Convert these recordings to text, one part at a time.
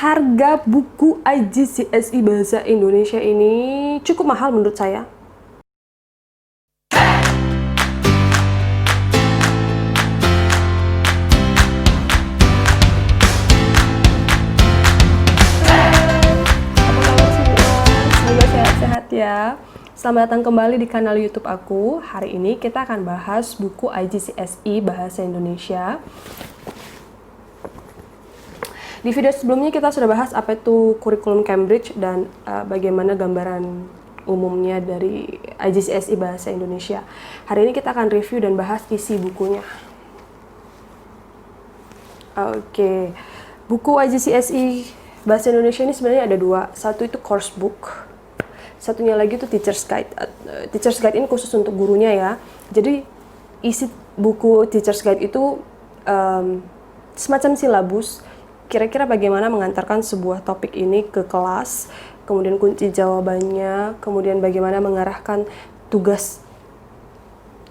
harga buku IGCSE Bahasa Indonesia ini cukup mahal menurut saya. Semoga sehat-sehat ya. Selamat datang kembali di kanal YouTube aku. Hari ini kita akan bahas buku IGCSE Bahasa Indonesia. Di video sebelumnya kita sudah bahas apa itu kurikulum Cambridge dan bagaimana gambaran umumnya dari IGCSE Bahasa Indonesia. Hari ini kita akan review dan bahas isi bukunya. Oke, buku IGCSE Bahasa Indonesia ini sebenarnya ada dua. Satu itu course book, satunya lagi itu teacher's guide. Teacher's guide ini khusus untuk gurunya ya. Jadi isi buku teacher's guide itu semacam silabus. Kira-kira bagaimana mengantarkan sebuah topik ini ke kelas, kemudian kunci jawabannya, kemudian bagaimana mengarahkan tugas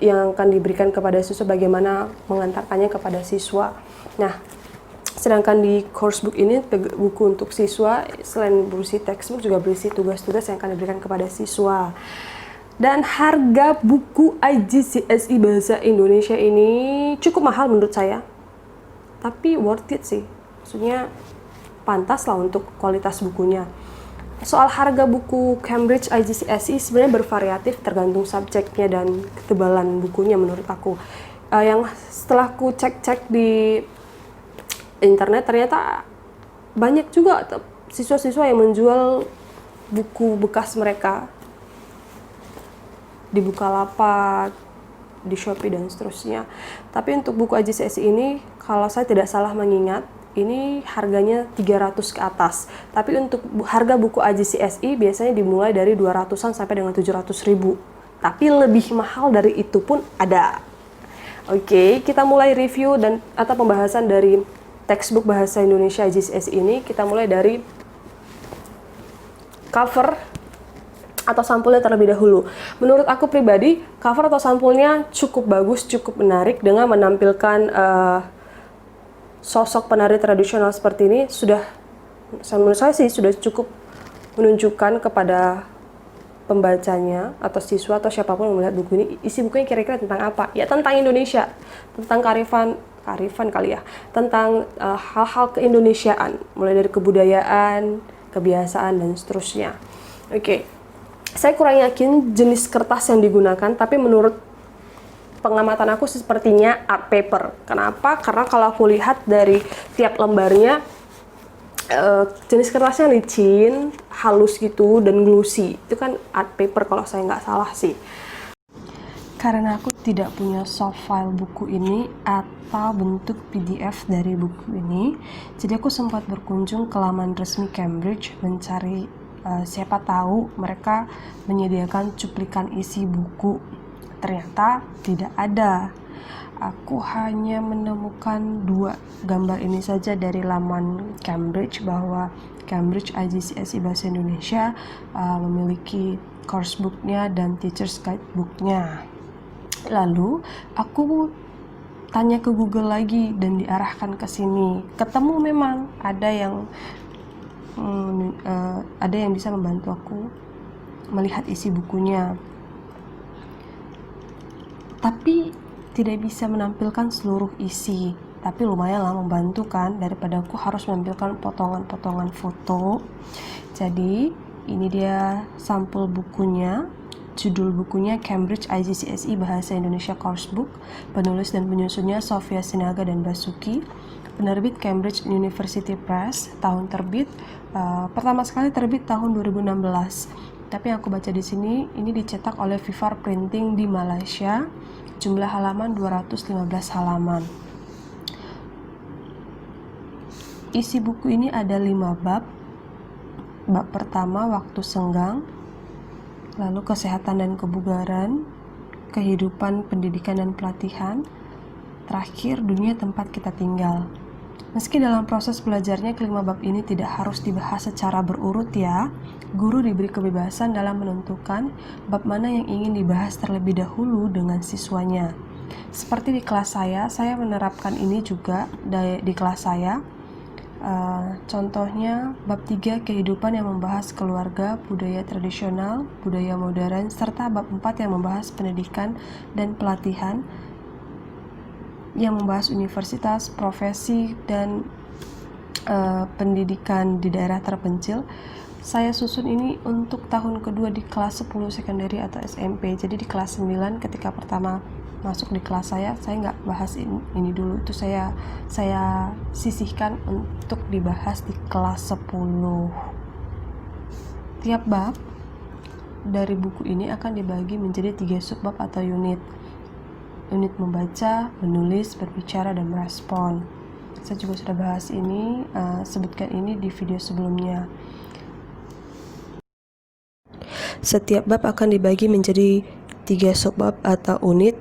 yang akan diberikan kepada siswa, bagaimana mengantarkannya kepada siswa. Nah, sedangkan di course book ini, buku untuk siswa, selain berisi textbook juga berisi tugas-tugas yang akan diberikan kepada siswa. Dan harga buku IGCSE Bahasa Indonesia ini cukup mahal menurut saya, tapi worth it sih. Maksudnya pantas lah untuk kualitas bukunya. Soal harga buku Cambridge IGCSE sebenarnya bervariatif tergantung subjeknya dan ketebalan bukunya menurut aku. Yang setelah aku cek-cek di internet ternyata banyak juga siswa-siswa yang menjual buku bekas mereka di Bukalapak, di Shopee dan seterusnya. Tapi untuk buku IGCSE ini kalau saya tidak salah mengingat ini harganya 300 ke atas. Tapi untuk harga buku IGCSE biasanya dimulai dari 200-an sampai dengan 700.000. Tapi lebih mahal dari itu pun ada. Oke, kita mulai review dan atau pembahasan dari textbook Bahasa Indonesia IGCSE ini. Kita mulai dari cover atau sampulnya terlebih dahulu. Menurut aku pribadi, cover atau sampulnya cukup bagus, cukup menarik dengan menampilkan sosok penari tradisional seperti ini. Menurut saya sih sudah cukup menunjukkan kepada pembacanya atau siswa atau siapapun yang melihat buku ini, isi bukunya kira-kira tentang apa? Ya tentang Indonesia, tentang kearifan kali ya, tentang hal-hal keindonesiaan, mulai dari kebudayaan, kebiasaan dan seterusnya. Oke, saya kurang yakin jenis kertas yang digunakan, tapi menurut pengamatan aku sepertinya art paper. Kenapa? Karena kalau aku lihat dari tiap lembarnya jenis kertasnya licin, halus gitu, dan glossy. Itu kan art paper kalau saya nggak salah sih. Karena aku tidak punya soft file buku ini atau bentuk PDF dari buku ini, jadi aku sempat berkunjung ke laman resmi Cambridge mencari siapa tahu mereka menyediakan cuplikan isi buku. Ternyata tidak ada. Aku hanya menemukan dua gambar ini saja dari laman Cambridge, bahwa Cambridge IGCSE Bahasa Indonesia memiliki course booknya dan teacher's guide booknya. Lalu aku tanya ke Google lagi dan diarahkan ke sini. Ketemu memang ada yang bisa membantu aku melihat isi bukunya, tapi tidak bisa menampilkan seluruh isi. Tapi lumayanlah membantu kan, daripada aku harus menampilkan potongan-potongan foto. Jadi ini dia sampul bukunya. Judul bukunya Cambridge IGCSE Bahasa Indonesia Course Book. Penulis dan penyusunnya Sofia Sinaga dan Basuki. Penerbit Cambridge University Press. Tahun terbit pertama sekali terbit tahun 2016. Tapi yang aku baca di sini, ini dicetak oleh Vivar Printing di Malaysia. Jumlah halaman 215 halaman. Isi buku ini ada 5 bab. Bab pertama, waktu senggang. Lalu kesehatan dan kebugaran, kehidupan, pendidikan dan pelatihan. Terakhir, dunia tempat kita tinggal. Meski dalam proses belajarnya kelima bab ini tidak harus dibahas secara berurut ya, guru diberi kebebasan dalam menentukan bab mana yang ingin dibahas terlebih dahulu dengan siswanya. Seperti di kelas saya menerapkan ini juga di kelas saya. Contohnya bab 3 kehidupan yang membahas keluarga, budaya tradisional, budaya modern, serta bab 4 yang membahas pendidikan dan pelatihan, yang membahas universitas, profesi, dan pendidikan di daerah terpencil. Saya susun ini untuk tahun kedua di kelas 10 sekunderi atau SMP. Jadi di kelas 9 ketika pertama masuk di kelas saya nggak bahas ini dulu, itu saya sisihkan untuk dibahas di kelas 10. Tiap bab dari buku ini akan dibagi menjadi 3 subbab atau unit. Unit membaca, menulis, berbicara, dan merespon. Saya juga sudah bahas ini, sebutkan ini di video sebelumnya. Setiap bab akan dibagi menjadi 3 subbab atau unit.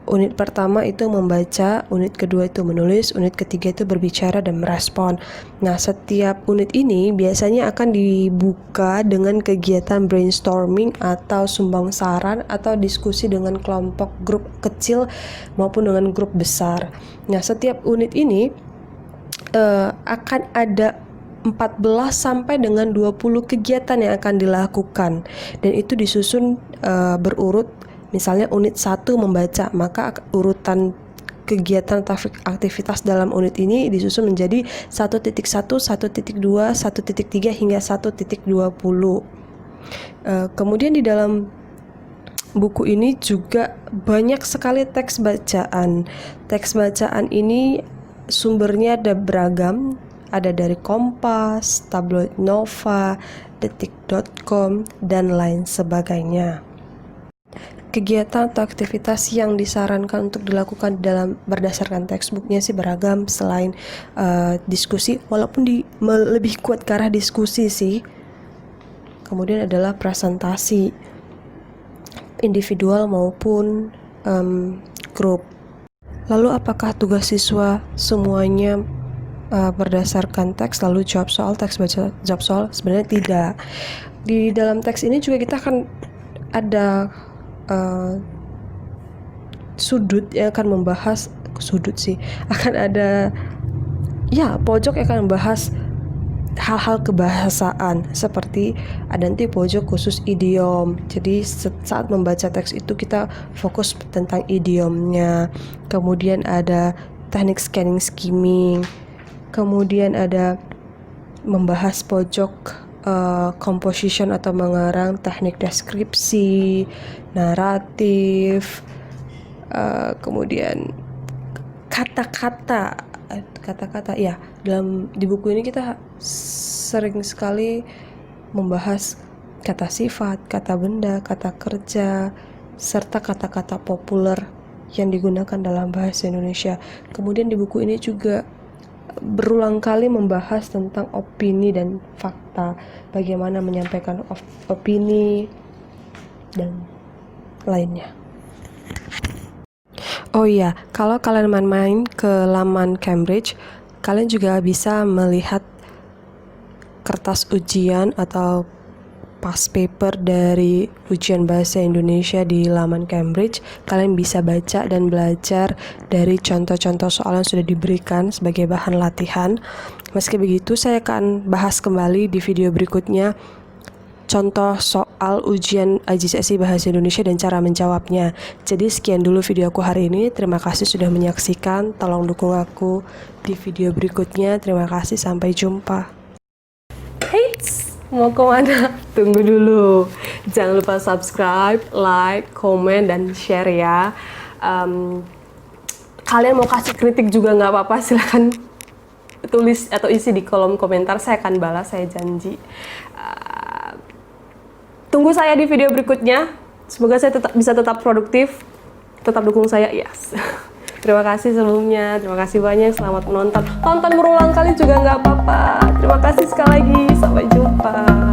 Unit pertama itu membaca, unit kedua itu menulis, unit ketiga itu berbicara dan merespon. Nah, setiap unit ini biasanya akan dibuka dengan kegiatan brainstorming atau sumbang saran atau diskusi dengan kelompok grup kecil maupun dengan grup besar. Nah, setiap unit ini akan ada 14 sampai dengan 20 kegiatan yang akan dilakukan, dan itu disusun berurut. Misalnya unit 1 membaca, maka urutan kegiatan atau aktivitas dalam unit ini disusun menjadi 1.1, 1.2, 1.3 hingga 1.20. Kemudian di dalam buku ini juga banyak sekali teks bacaan. Teks bacaan ini sumbernya ada beragam, ada dari Kompas, Tabloid Nova, Detik.com, dan lain sebagainya. Kegiatan atau aktivitas yang disarankan untuk dilakukan dalam berdasarkan textbooknya sih beragam, selain diskusi, walaupun lebih kuat ke arah diskusi sih. Kemudian adalah presentasi individual maupun grup. Lalu apakah tugas siswa semuanya berdasarkan teks lalu jawab soal, teks baca jawab soal? Sebenarnya tidak. Di dalam teks ini juga kita akan ada sudut yang akan membahas akan ada pojok yang akan membahas hal-hal kebahasaan, seperti ada nanti pojok khusus idiom. Jadi saat membaca teks itu kita fokus tentang idiomnya. Kemudian ada teknik scanning skimming. Kemudian ada membahas pojok composition atau mengarang, teknik deskripsi, naratif, kemudian kata-kata ya. Di buku ini kita sering sekali membahas kata sifat, kata benda, kata kerja, serta kata-kata populer yang digunakan dalam bahasa Indonesia. Kemudian di buku ini juga berulang kali membahas tentang opini dan fakta, bagaimana menyampaikan opini dan lainnya. Oh iya, kalau kalian main-main ke laman Cambridge, kalian juga bisa melihat kertas ujian atau past paper dari ujian bahasa Indonesia di laman Cambridge. Kalian bisa baca dan belajar dari contoh-contoh soal yang sudah diberikan sebagai bahan latihan. Meski begitu, saya akan bahas kembali di video berikutnya contoh soal ujian IGCSE Bahasa Indonesia dan cara menjawabnya. Jadi sekian dulu video aku hari ini. Terima kasih sudah menyaksikan. Tolong dukung aku di video berikutnya. Terima kasih, sampai jumpa. Mau kemana? Tunggu dulu. Jangan lupa subscribe, like, komen, dan share ya. Kalian mau kasih kritik juga nggak apa-apa, silahkan tulis atau isi di kolom komentar. Saya akan balas, saya janji. Tunggu saya di video berikutnya. Semoga saya bisa tetap produktif. Tetap dukung saya, yes. Terima kasih sebelumnya. Terima kasih banyak. Selamat menonton. Tonton berulang kali juga nggak apa-apa. Terima kasih sekali lagi. Sampai jumpa.